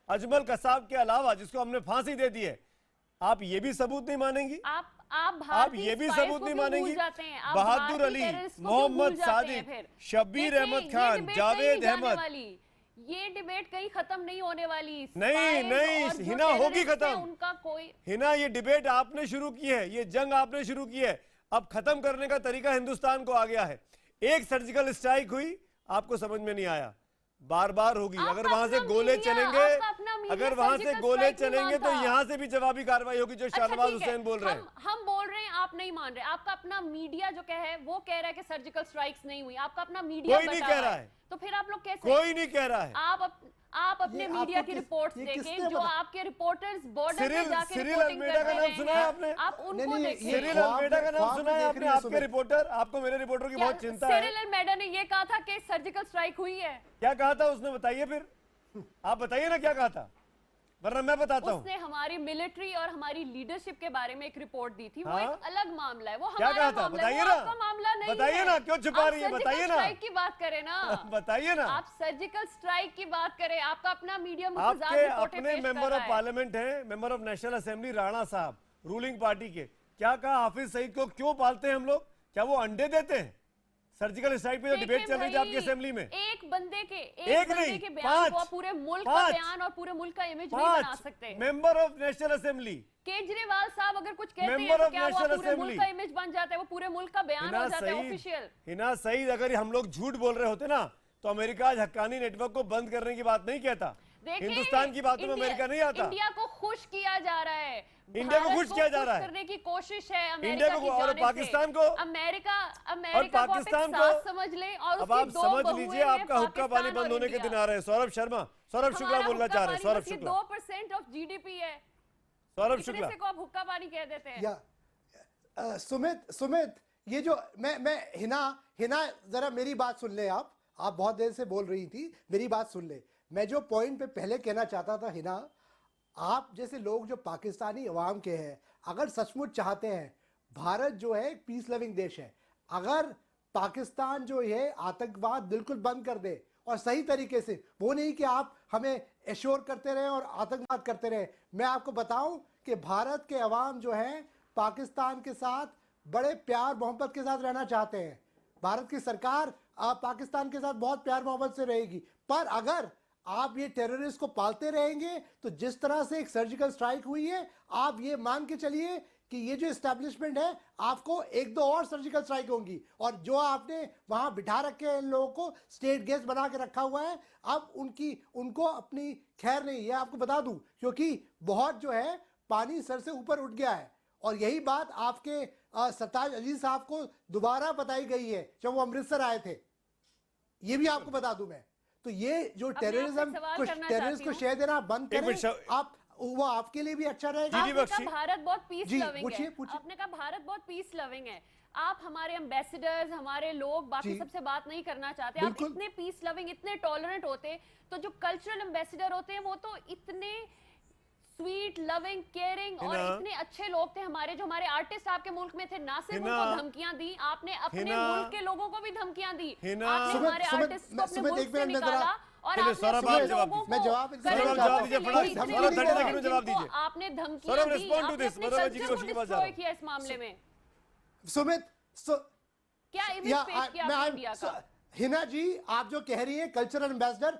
अजमल कसाब के अलावा, जिसको हमने फांसी दे दी है। आप ये भी सबूत नहीं मानेंगी? आप ये भी सबूत नहीं मानेंगी? बहादुर अली, मोहम्मद सादिक, शब्बीर अहमद खान, जावेद अहमद, ये डिबेट कहीं खत्म नहीं होने वाली। नहीं, हिना होगी खत्म। उनका कोई हिना, ये डिबेट आपने शुरू की है, ये जंग आपने शुरू की है। अब खत्म करने का तरीका हिंदुस्तान को आ गया है। एक सर्जिकल स्ट्राइक हुई, आपको समझ में नहीं आया, बार बार होगी। अगर वहां से गोले चलेंगे, अगर वहां से गोले चलेंगे तो यहां से भी जवाबी कार्रवाई होगी, जो शाहनवाज हुसैन बोल रहे हैं। हम बोल रहे हैं, आप नहीं मान रहे। आपका अपना मीडिया जो कह है, वो कह रहा है कि सर्जिकल स्ट्राइक्स नहीं हुई। आपका अपना मीडिया कोई नहीं कह रहा है, तो फिर आप लोग कैसे? कोई नहीं कह रहा है। आप अपने मीडिया की रिपोर्ट्स देखें, जो आपके रिपोर्टर्स बॉर्डर पे जाके सिरिल रिपोर्टिंग अल्मेडा का करते नाम सुना है हैं, आपने? आप उनको देखें। सिरिल अल्मेडा का नाम सुना है आपने? आपके रिपोर्टर, आपको मेरे रिपोर्टर की बहुत चिंता है। सिरिल अल्मेडा ने ये कहा था कि सर्जिकल स्ट्राइक हुई है। क्या कहा था उसने, बताइए फिर, आप बताइए ना क्या कहा था, वरना मैं बताता हूँ। उसने हमारी मिलिट्री और हमारी लीडरशिप के बारे में एक रिपोर्ट दी थी। हाँ? वो एक अलग मामला है, वो क्या हमारा कहा था, मामला है, बताइए वो ना, आपका मामला नहीं है। बताइए ना, क्यों छुपा रही है, बताइए ना। स्ट्राइक की बात करें ना, बताइए ना। आप सर्जिकल स्ट्राइक की बात करें, आपका अपना मीडिया आपके अपने मेंबर ऑफ पार्लियामेंट हैं, member of national assembly Rana साहब, रूलिंग पार्टी के, क्या कहा हाफिज सईद को क्यों पालते हैं हम लोग? क्या वो अंडे देते हैं? सर्जिकल स्ट्राइक पे जो डिबेट चल रही थी आपकी असेंबली में, एक बंदे के नहीं, बयान को पूरे मुल्क का बयान और पूरे मुल्क का इमेज नहीं बना सकते। Member of national assembly Kejriwal साहब अगर कुछ कहते हैं मेंबर तो ऑफ क्या वो नेशनल पूरे मुल्क असेंबली का इमेज बन जाता है, वो पूरे मुल्क का बयान हो जाता है ऑफिशियल। हिना सईद, अगर हम लोग झूठ बोल रहे होते ना तो अमेरिका आज हक्कानी नेटवर्क को बंद करने की बात नहीं कहता। हिंदुस्तान की बातों में अमेरिका नहीं आता। इंडिया को खुश किया जा रहा है, इंडिया को खुश किया जा रहा है, करने की कोशिश है इंडिया को और पाकिस्तान को, अमेरिका और पाकिस्तान को समझ ले। और अब आप समझ लीजिए, आपका हुक्का पानी बंद होने के दिन आ रहे हैं। सौरभ शर्मा, सौरभ शुक्ला बोलना चाह रहे हैं। सौरभ शुक्ला 2% ऑफ जीडीपी है, सौरभ शुक्ला को आप हुक्का पानी कह देते हैं। सुमित ये जो मैं हिना जरा मेरी बात सुन ले। आप बहुत देर से बोल रही थी, मेरी बात सुन ले। मैं जो पॉइंट पे पहले कहना चाहता था हिना, आप जैसे लोग जो पाकिस्तानी अवाम के हैं, अगर सचमुच चाहते हैं, भारत जो है एक पीस लविंग देश है, अगर पाकिस्तान जो है आतंकवाद बिल्कुल बंद कर दे और सही तरीके से, वो नहीं कि आप हमें एश्योर करते रहे और आतंकवाद करते रहे। मैं आपको बताऊं कि भारत के अवाम जो हैं पाकिस्तान के साथ बड़े प्यार मोहब्बत के साथ रहना चाहते हैं। भारत की सरकार पाकिस्तान के साथ बहुत प्यार मोहब्बत से रहेगी, पर अगर आप ये टेररिस्ट को पालते रहेंगे तो जिस तरह से एक सर्जिकल स्ट्राइक हुई है, आप ये मान के चलिए कि ये जो एस्टेब्लिशमेंट है, आपको एक दो और सर्जिकल स्ट्राइक होंगी। और जो आपने वहां बिठा रखे हैं इन लोगों को, स्टेट गेस्ट बना के रखा हुआ है, अब उनको अपनी खैर नहीं है। आपको बता दूं, क्योंकि बहुत जो है पानी सर से ऊपर उठ गया है, और यही बात आपके सरताज अजीज साहब को दोबारा बताई गई है जब वो अमृतसर आए थे। ये भी आपको बता दूं मैं। तो ये जो टेररिस्ट को शेयर देना बंद करें आप, वो आपके लिए भी अच्छा रहेगा। आपने कहा भारत बहुत पीस लविंग है, आपने कहा भारत बहुत पीस लविंग है। आप हमारे एम्बेसडर्स, हमारे लोग बाकी सबसे बात नहीं करना चाहते। आप इतने पीस लविंग, इतने टॉलरेंट होते तो जो कल्चरल एम्बेसडर होते हैं वो तो इतने स्वीट, लविंग, केयरिंग और इतने अच्छे लोग थे हमारे, जो हमारे आर्टिस्ट आपके मुल्क में थे। ना सिर्फ उनको धमकियां दी, आपने अपने मुल्क के लोगों को भी धमकियां दी। आपने हमारे आर्टिस्ट को अपने मुल्क से निकाला और आपने जवाब दीजिए, जवाब दीजिए। आपने धमकियां दी, किया इस मामले में। सुमित क्या इमेज पेश किया इंडिया का? हिना जी, आप जो कह रही है कल्चरल एम्बेसडर,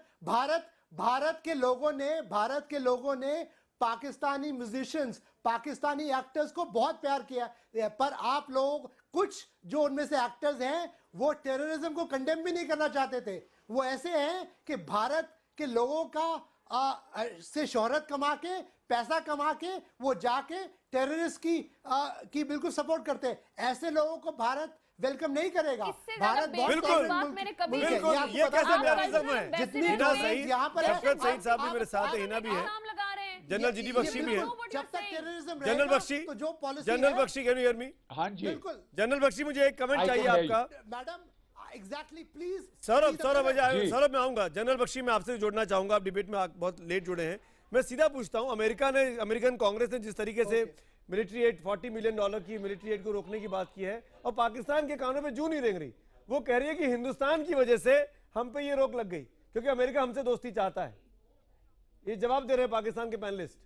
भारत के लोगों ने पाकिस्तानी म्यूजिशियंस, पाकिस्तानी एक्टर्स को बहुत प्यार किया, पर आप लोग, कुछ जो उनमें से एक्टर्स हैं, वो टेररिज्म को कंडेम भी नहीं करना चाहते थे। वो ऐसे हैं कि भारत के लोगों का से शोहरत कमा के, पैसा कमा के, वो जाके टेररिस्ट की बिल्कुल सपोर्ट करते हैं। ऐसे लोगों को भारत वेलकम नहीं करेगा। भारत बिल्कुल ये कैसे टेररिज्म है? जितनी यहाँ पर सईद साहब भी मेरे साथ है, हिना भी है, जनरल जीडी बख्शी भी है। जब तक टेररिज्म जनरल बख्शी, तो जो policy, general Bakshi, can you hear me? हाँ जी बिल्कुल। जनरल बख्शी, मुझे एक कमेंट चाहिए आपका। Madam exactly, please. सौरभ मैं आऊंगा। जनरल बख्शी, मैं आपसे जोड़ना चाहूंगा, आप डिबेट में बहुत लेट जुड़े हैं। मैं सीधा पूछता हूं, अमेरिकन कांग्रेस ने जिस तरीके से मिलिट्री एड, $40 मिलियन की मिलिट्री एड को रोकने की बात की है, और पाकिस्तान के कानों पे जू नहीं रेंग रही। वो कह रही है कि हिंदुस्तान की वजह से हम पे ये रोक लग गई, क्योंकि अमेरिका हमसे दोस्ती चाहता है। ये जवाब दे रहे हैं पाकिस्तान के पैनलिस्ट।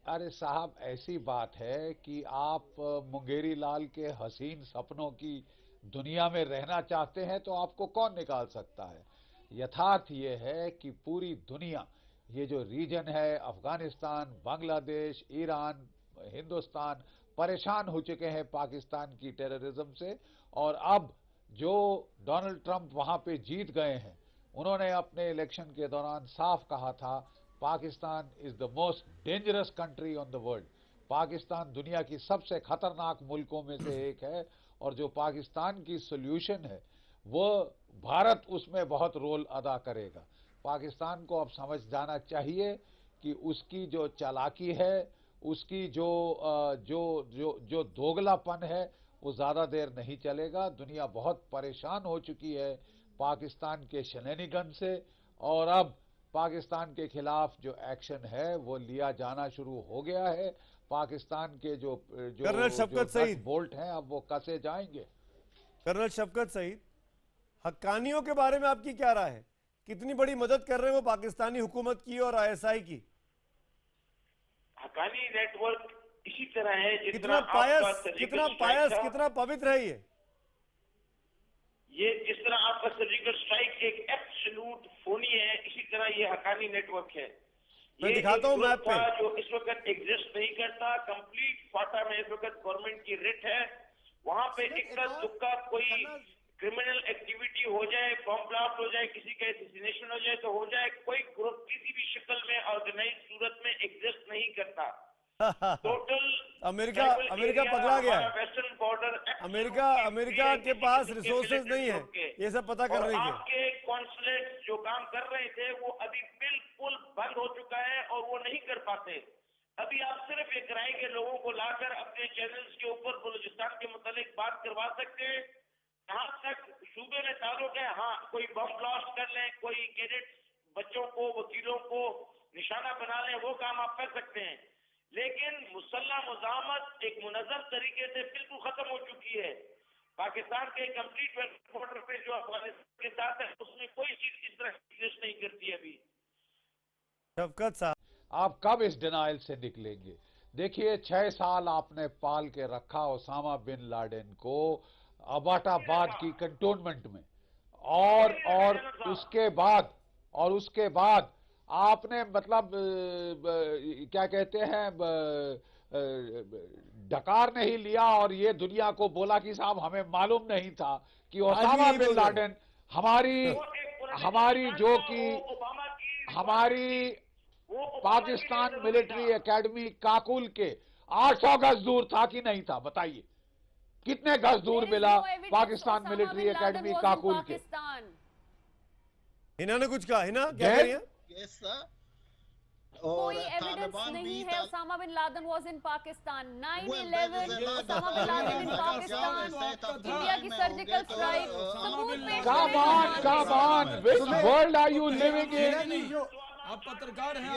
अरे साहब, ऐसी बात है कि आप मुंगेरी लाल के हसीन सपनों की दुनिया में रहना चाहते हैं तो आपको कौन निकाल सकता है। यथार्थ ये है कि पूरी दुनिया, ये जो रीजन है, अफगानिस्तान, बांग्लादेश, ईरान, हिंदुस्तान, परेशान हो चुके हैं पाकिस्तान की टेररिज्म से। और अब जो डोनाल्ड ट्रंप वहां पे जीत गए हैं, उन्होंने अपने इलेक्शन के दौरान साफ कहा था, Pakistan is the most dangerous country on the world. Pakistan दुनिया की सबसे खतरनाक मुल्कों में से एक है, और जो पाकिस्तान की सोल्यूशन है वो भारत उसमें बहुत रोल अदा करेगा। पाकिस्तान को अब समझ जाना चाहिए कि उसकी जो चालाकी है, उसकी जो दोगलापन है, वो ज़्यादा देर नहीं चलेगा। दुनिया बहुत परेशान हो चुकी है पाकिस्तान के शनैनिगन से, और अब पाकिस्तान के खिलाफ जो एक्शन है वो लिया जाना शुरू हो गया है। पाकिस्तान के जो कर्नल शफकत सईद बोल्ट हैं अब वो कसे जाएंगे। कर्नल शफकत सईद, हक्कानियों के बारे में आपकी क्या राय है? कितनी बड़ी मदद कर रहे हैं वो पाकिस्तानी हुकूमत की और आईएसआई की? हक्कानी नेटवर्क इसी तरह है कितना पायस, कितना पवित्र है ये जिस तरह आपका सर्जिकल स्ट्राइक एक एब्सोल्यूट फोनी है, इसी तरह ये हक्कानी नेटवर्क है। मैं दिखाता हूं मैप पे, जो इस वक्त एग्जिस्ट नहीं करता। कंप्लीट फाटा में इस वक्त गवर्नमेंट की रिट है। वहां पे इक्का दुक्का कोई क्रिमिनल एक्टिविटी हो जाए, बॉम्ब ब्लास्ट हो जाए, किसी का एसेसिनेशन हो जाए तो हो जाए, कोई ग्रुप किसी भी शक्ल में ऑर्गेनाइज सूरत में एग्जिस्ट नहीं करता। टोटल अमेरिका पकड़ा गया है। वेस्टर्न बॉर्डर अमेरिका के पास रिसोर्सेज नहीं है ये सब पता करने के। आपके कॉन्सुलेट जो काम कर रहे थे वो अभी बिल्कुल बंद हो चुका है और वो नहीं कर पाते। अभी आप सिर्फ एक राय के लोगों को लाकर अपने चैनल्स के ऊपर बलूचिस्तान के मुतालिक बात करवा सकते हैं। जहां तक सूबे में ताल्लुक है, हाँ कोई बम ब्लास्ट कर लें, कोई कैडेट्स बच्चों को, वकीलों को निशाना बना लें, वो काम आप कर सकते हैं। लेकिन मुसल्ला मुजामत एक मुनज़्ज़म तरीके से बिल्कुल खत्म हो चुकी है। पाकिस्तान के कंप्लीट बॉर्डर पे जो अफगानिस्तान के साथ है उसमें कोई चीज इस तरह एग्जिस्ट नहीं करती अभी। शफकत साहब, आप कब इस डिनाइल से निकलेंगे? देखिए 6 साल आपने पाल के रखा ओसामा बिन लादेन को अबाटाबाद की कंटोनमेंट में, और उसके बाद आपने मतलब क्या कहते हैं डकार नहीं लिया और ये दुनिया को बोला कि साहब हमें मालूम नहीं था कि ओसामा बिन लादेन हमारी जो कि हमारी पाकिस्तान मिलिट्री एकेडमी काकुल के 800 गज दूर था कि नहीं था? बताइए कितने गज दूर मिला पाकिस्तान मिलिट्री एकेडमी काकुल के? हिना ने कुछ कहा, हिना क्या कह रही है? कोई एविडेंस नहीं है Osama bin Laden was in Pakistan. 9/11 Osama bin Laden in Pakistan, India की सर्जिकल स्ट्राइक सबूत पेश Come on, which world are you living in? आप पत्रकार हैं,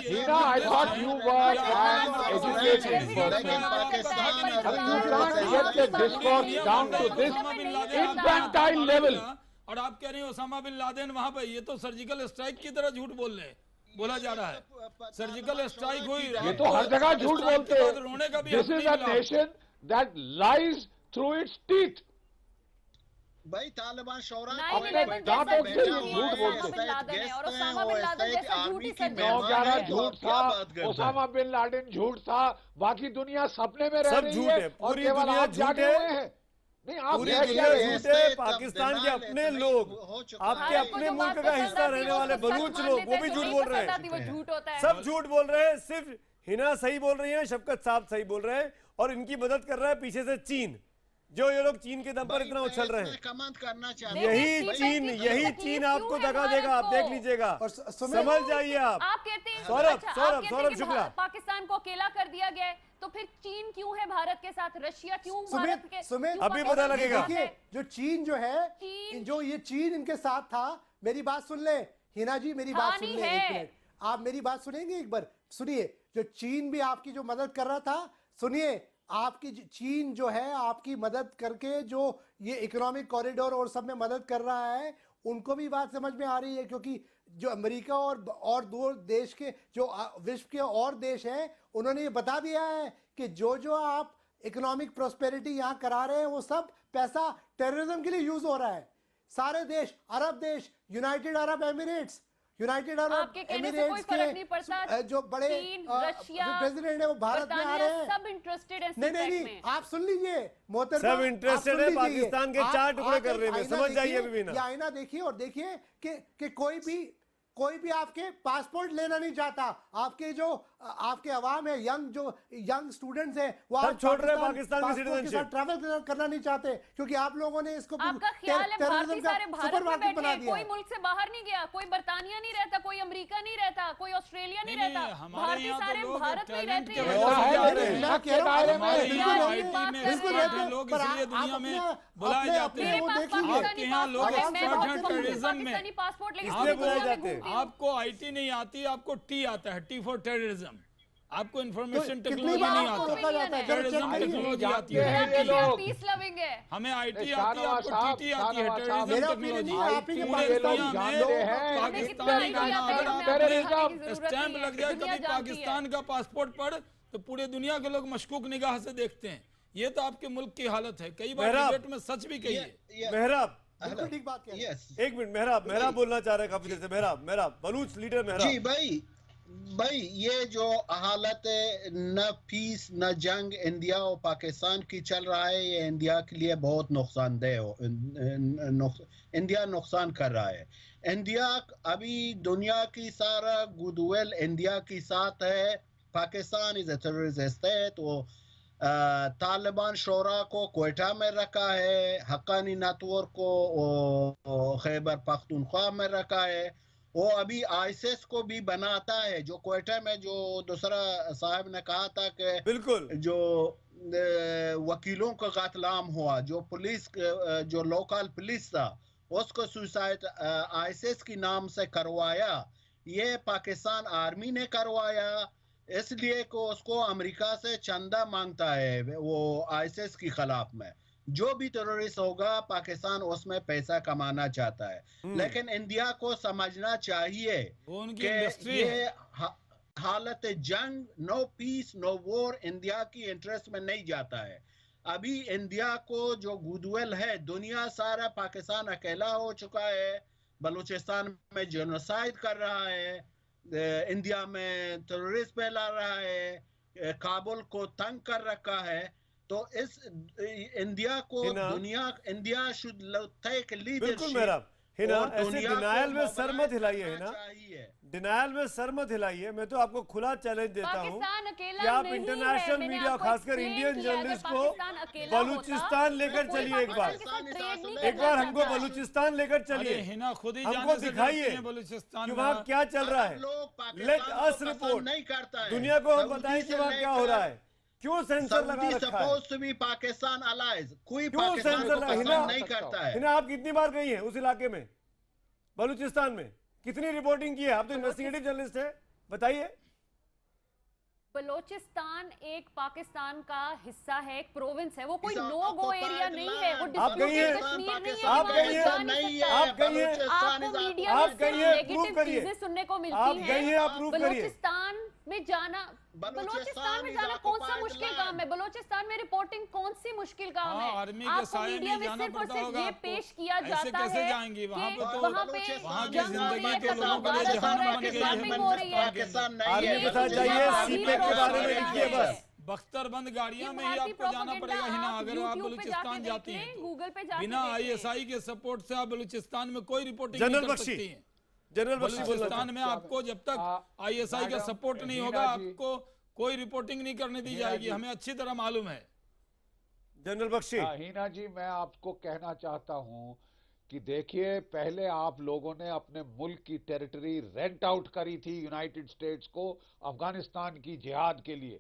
Hina, I thought you were an educated person. You can't get the discourse down to this infantile level. और आप कह रहे हैं ओसामा बिन लादेन वहां पे, ये तो सर्जिकल स्ट्राइक की तरह झूठ बोला जा रहा है। सर्जिकल स्ट्राइक हुई, ये तो हर जगह झूठ बोलते हैं। This is a nation that lies through its teeth. भाई तालिबान शौरा अपने दांतों से झूठ बोलते हैं। 9/11 झूठ था, ओसामा बिन लादेन झूठ था, बाकी दुनिया सपने में रह रही है और केवल आप जागे हुए हैं। नहीं, आप पूरी दुनिया झूठ है। पाकिस्तान के अपने लोग, आपके अपने मुल्क का हिस्सा रहने वाले बलूच लोग, वो भी झूठ बोल रहे हैं। सब झूठ बोल रहे हैं। सिर्फ हिना सही बोल रही है, शफकत साहब सही बोल रहे हैं, और इनकी मदद कर रहा है पीछे से चीन। जो ये लोग चीन के दम पर इतना उछल रहे हैं, कमेंट करना चाहते यही चीन आपको दगा देगा। आप देख लीजिएगा, समझ जाइए आप। कहते हैं सौरभ शुक्ला, पाकिस्तान को अकेला कर दिया गया, तो फिर चीन क्यों है भारत के साथ? रशिया क्यों भारत के? अभी पता लगेगा। जो चीन जो है, जो ये चीन इनके साथ था, मेरी बात सुन ले हिना जी, मेरी बात सुन ले एक मिनट। आप मेरी बात सुनेंगे एक बार? सुनिए, जो चीन भी आपकी जो मदद कर रहा था, सुनिए, आपकी चीन जो है आपकी मदद करके जो ये इकोनॉमिक कॉरिडोर और सब में मदद कर रहा है, उनको भी बात समझ में आ रही है, क्योंकि जो अमेरिका और दो देश के जो विश्व के और देश हैं, उन्होंने ये बता दिया है कि जो आप इकोनॉमिक प्रोस्पेरिटी यहाँ करा रहे हैं, वो सब पैसा टेररिज्म के लिए यूज हो रहा है। सारे देश, अरब देश, यूनाइटेड अरब एमिरेट्स के जो बड़े प्रेसिडेंट है वो भारत में आ रहे हैं। सब इंटरेस्टेड है। नहीं, आप सुन लीजिए मोहतरमा, सब इंटरेस्टेड है। पाकिस्तान के 4 टुकड़े कर रहे हैं, समझ जाइए। ये आईना देखिए और देखिए कि कोई भी कोई भी आपके पासपोर्ट लेना नहीं चाहता। आपके जो आपके अवाम है, यंग स्टूडेंट्स हैं, वो सब छोड़ रहे हैं पाकिस्तान की सिटीजनशिप, ट्रैवल करना नहीं चाहते क्योंकि आप लोगों ने इसको आपका ख्याल है भारतीय सारे भारत में बैठे हैं, कोई मुल्क से बाहर नहीं गया, कोई बर्तानिया नहीं रहता, कोई अमेरिका नहीं रहता, कोई ऑस्ट्रेलिया नहीं रहता, भारतीय सारे भारत में रहते हैं। लोग इसलिए दुनिया में बुलाए जाते हैं। आपके यहाँ लोग एक्सपर्ट हैं टेररिज्म में, आपको आईटी नहीं आती, आपको टी आता है, टी फॉर टेररिज्म। आपको इंफॉर्मेशन टेक्नोलॉजी नहीं आता, टेररिज्म टेक्नोलॉजी आती है। हमें आईटी आती है, आपको टीटी आती है, टेररिज्म टेक्नोलॉजी। पूरे दुनिया में पाकिस्तानी का नाम स्टैंप लग जाए कभी पाकिस्तान का पासपोर्ट पर, तो पूरे दुनिया के लोग मशकूक निगाह से देखते हैं। ये तो आपके मुल्क की हालत है। कई बार डिबेट में सच भी कही है। मेहराब, बिल्कुल ठीक बात कह। एक मिनट, मेहराब बोलना चाह रहे हैं काफी देर से। मेहराब बलूच लीडर मेहराब जी। भाई ये जो हालत है, न पीस न जंग इंडिया और पाकिस्तान की चल रहा है, ये इंडिया के लिए बहुत नुकसानदेह हो। इंडिया नुकसान कर रहा है। इंडिया अभी दुनिया की सारा गुडविल इंडिया के साथ है। Pakistan is a terrorist state. वो तालिबान शोरा को क्वेटा में रखा है, हक्कानी नेटवर्क को खैबर पख्तूनख्वा में रखा है। वो अभी आईएसएस को भी बनाता है, जो क्वेटा में जो दूसरा साहब ने कहा था कि बिल्कुल जो वकीलों का कत्लेआम हुआ, जो पुलिस जो लोकल पुलिस था उसको सुसाइड आईएसएस के नाम से करवाया। ये पाकिस्तान आर्मी ने करवाया, इसलिए को उसको अमेरिका से चंदा मांगता है वो आईएसएस के खिलाफ में। जो भी टेररिस्ट होगा पाकिस्तान उसमें पैसा कमाना चाहता है। लेकिन इंडिया को समझना चाहिए कि ये हालत जंग, no peace no war, India की इंटरेस्ट में नहीं जाता है। अभी इंडिया को जो गुडविल है, दुनिया सारा पाकिस्तान अकेला हो चुका है, बलूचिस्तान में जेनोसाइड कर रहा है, इंडिया में टेररिस्ट फैला रहा है, काबुल को तंग कर रखा है। तो इस इंडिया को इंडिया शुड टेक लीडरशिप। ऐसे डिनायल में सर मत हिलाइए, है ना, डिनायल में सर मत हिलाइए। मैं तो आपको खुला चैलेंज देता हूँ कि आप इंटरनेशनल मीडिया, खासकर इंडियन जर्नलिस्ट को बलूचिस्तान लेकर चलिए। एक बार हमको बलूचिस्तान लेकर चलिए, हमको दिखाइए कि वहाँ क्या चल रहा है। लेट अस रिपोर्ट, नहीं करता है दुनिया को हम बताएं कि वहाँ क्या हो रहा है। क्यों सेंसर लगा रखा है? पाकिस्तान अलाइज, कोई क्यों सेंसर नहीं करता है। हिना, आप कितनी बार गई हैं उस इलाके में, बलूचिस्तान में? कितनी रिपोर्टिंग की है? आप तो इन्वेस्टिगेटिव जर्नलिस्ट हैं, बताइए। बलूचिस्तान एक पाकिस्तान का हिस्सा है, एक प्रोविंस है, वो कोई नो गो एरिया नहीं है, वो आप गई हैं, कश्मीर नहीं है, आप गई हैं, आप गई हैं, आपको मीडिया में नेगेटिव चीजें सुनने को मिलती हैं। बलूचिस्तान में जाना कौन सा मुश्किल काम है? बलूचिस्तान में रिपोर्टिंग कौन सी मुश्किल काम है? आपको मीडिया में सिर्फ और सिर्फ ये पेश किया जाता है कि वहाँ पे जंग के लोगों के लिए जहां किडनैपिंग हो रही है। बख्तरबंद गाड़ियां में ही आपको जाना पड़ेगा हिना, अगर आप बलूचिस्तान जाती हैं तो। गूगल पे बिना आईएसआई के सपोर्ट से आप बलूचिस्तान में कोई रिपोर्टिंग नहीं कर सकती हैं। बलूचिस्तान में आपको जब तक आईएसआई का सपोर्ट नहीं होगा, आपको कोई रिपोर्टिंग नहीं करने दी जाएगी, हमें अच्छी तरह मालूम है। जनरल बख्शी। हिना जी, मैं आपको कहना चाहता हूं कि देखिए, पहले आप लोगों ने अपने मुल्क की टेरिटरी रेंट आउट करी थी यूनाइटेड स्टेट्स को अफगानिस्तान की जिहाद के लिए,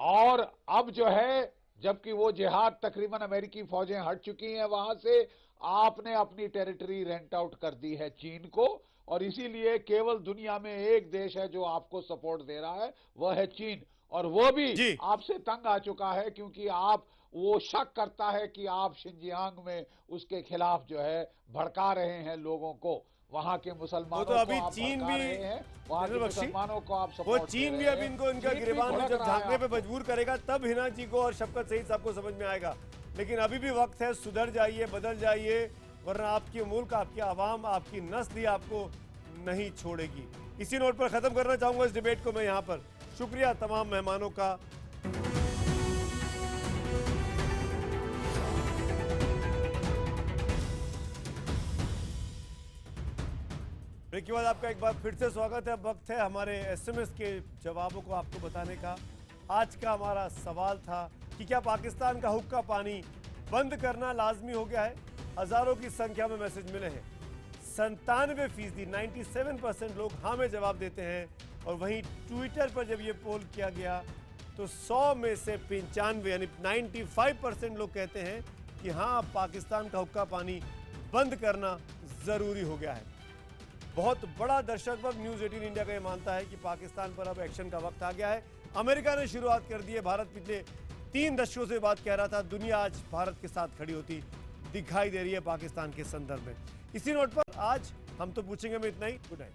और अब जो है जबकि वो जिहाद तकरीबन अमेरिकी फौजें हट चुकी हैं वहां से, आपने अपनी टेरिटरी रेंट आउट कर दी है चीन को। और इसीलिए केवल दुनिया में एक देश है जो आपको सपोर्ट दे रहा है, वह है चीन, और वो भी आपसे तंग आ चुका है क्योंकि आप वो शक करता है कि आप शिनजियांग में उसके खिलाफ जो है भड़का रहे हैं लोगों को, वहां के मुसलमानों तो अभी को चीन भी वहां के मुसलमानों को आप वो चीन भी अभी इनको इनका गिरबान में जब झांकने पे मजबूर करेगा तब हिना जी को और शफकत सईद साहब को समझ में आएगा। लेकिन अभी भी वक्त है, सुधर जाइए, बदल जाइए, वरना आपकी मुल्क, आपकी आवाम, आपकी नस्ल ही आपको नहीं छोड़ेगी। इसी नोट पर खत्म करना चाहूंगा इस डिबेट को मैं यहाँ पर। शुक्रिया तमाम मेहमानों का। ब्रेक के बाद आपका एक बार फिर से स्वागत है। अब वक्त है हमारे एसएमएस के जवाबों को आपको बताने का। आज का हमारा सवाल था कि क्या पाकिस्तान का हुक्का पानी बंद करना लाजमी हो गया है। हजारों की संख्या में मैसेज मिले हैं। 97% 97% लोग हाँ में जवाब देते हैं। और वहीं ट्विटर पर जब ये पोल किया गया तो 100 में से 95 यानी 95% लोग कहते हैं कि हाँ, पाकिस्तान का हुक्का पानी बंद करना ज़रूरी हो गया है। बहुत बड़ा दर्शक वर्ग न्यूज़ 18 इंडिया का ये मानता है कि पाकिस्तान पर अब एक्शन का वक्त आ गया है। अमेरिका ने शुरुआत कर दी है। भारत पिछले 3 दशकों से बात कह रहा था। दुनिया आज भारत के साथ खड़ी होती दिखाई दे रही है पाकिस्तान के संदर्भ में। इसी नोट पर आज हम तो पूछेंगे में इतना ही। Good night.